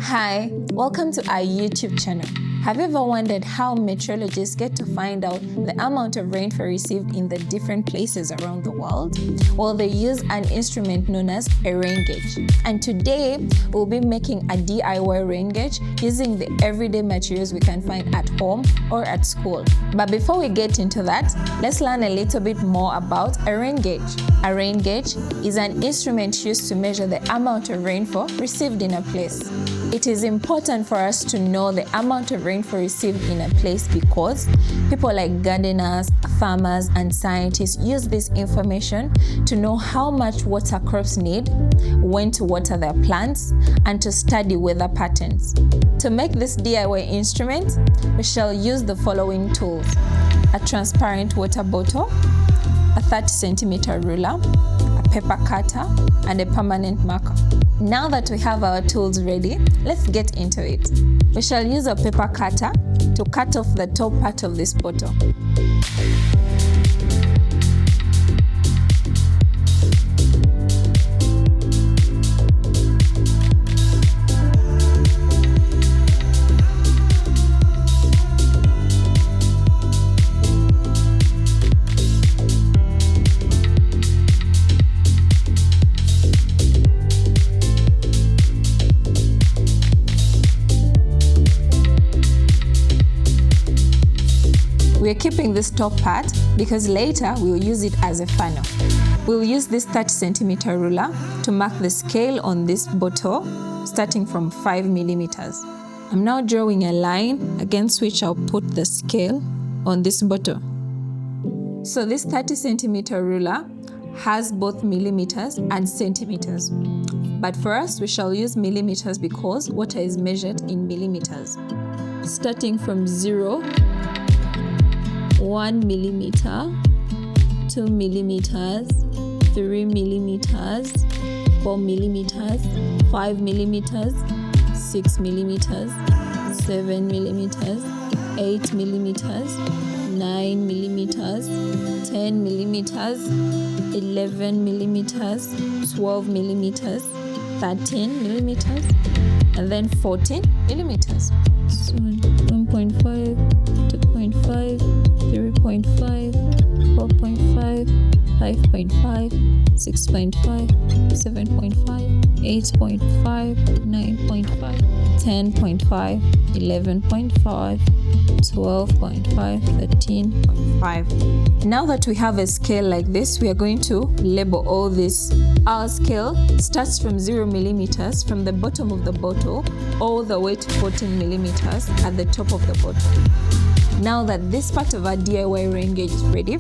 Hi, welcome to our YouTube channel. Have you ever wondered how meteorologists get to find out the amount of rainfall received in the different places around the world? Well, they use an instrument known as a rain gauge. And today, we'll be making a DIY rain gauge using the everyday materials we can find at home or at school. But before we get into that, let's learn a little bit more about a rain gauge. A rain gauge is an instrument used to measure the amount of rainfall received in a place. It is important for us to know the amount of rainfall received in a place because people like gardeners, farmers, and scientists use this information to know how much water crops need, when to water their plants, and to study weather patterns. To make this DIY instrument, we shall use the following tools: a transparent water bottle, a 30cm ruler, a paper cutter, and a permanent marker. Now that we have our tools ready, let's get into it. We shall use a paper cutter to cut off the top part of this bottle. We're keeping this top part because later we'll use it as a funnel. We'll use this 30cm ruler to mark the scale on this bottle starting from 5mm. I'm now drawing a line against which I'll put the scale on this bottle. So this 30cm ruler has both millimeters and centimeters. But for us, we shall use millimeters because water is measured in millimeters. Starting from 0, 1 millimeter, 2 millimeters, 3 millimeters, 4 millimeters, 5 millimeters, 6 millimeters, 7 millimeters, 8 millimeters, 9 millimeters, 10 millimeters, 11 millimeters, 12 millimeters, 13 millimeters, and then 14 millimeters. So 1.5, 2.5, 3.5, 4.5, 5.5, 6.5, 7.5, 8.5, 9.5, 10.5, 11.5, 12.5, 13.5. Now that we have a scale like this, we are going to label all this. Our scale starts from 0 millimeters from the bottom of the bottle all the way to 14 millimeters at the top of the bottle. Now that this part of our DIY rain gauge is ready,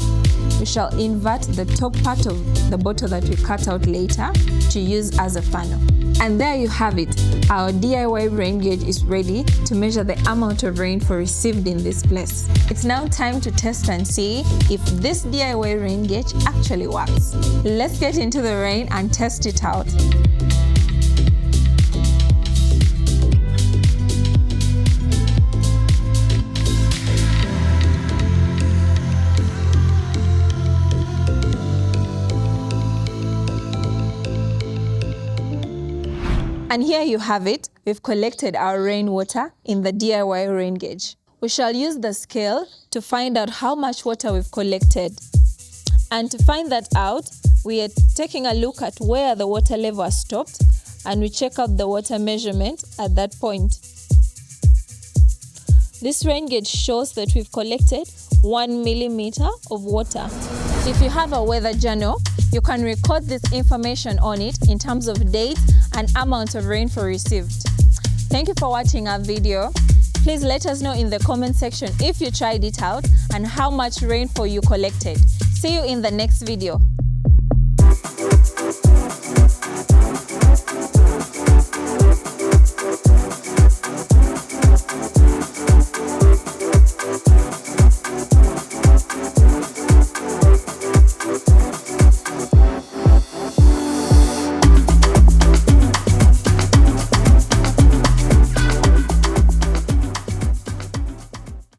we shall invert the top part of the bottle that we cut out later to use as a funnel. And there you have it. Our DIY rain gauge is ready to measure the amount of rainfall received in this place. It's now time to test and see if this DIY rain gauge actually works. Let's get into the rain and test it out. And here you have it. We've collected our rainwater in the DIY rain gauge. We shall use the scale to find out how much water we've collected. And to find that out, we are taking a look at where the water level has stopped, and we check out the water measurement at that point. This rain gauge shows that we've collected 1 millimeter of water. If you have a weather journal, you can record this information on it in terms of date and amount of rainfall received. Thank you for watching our video. Please let us know in the comment section if you tried it out and how much rainfall you collected. See you in the next video.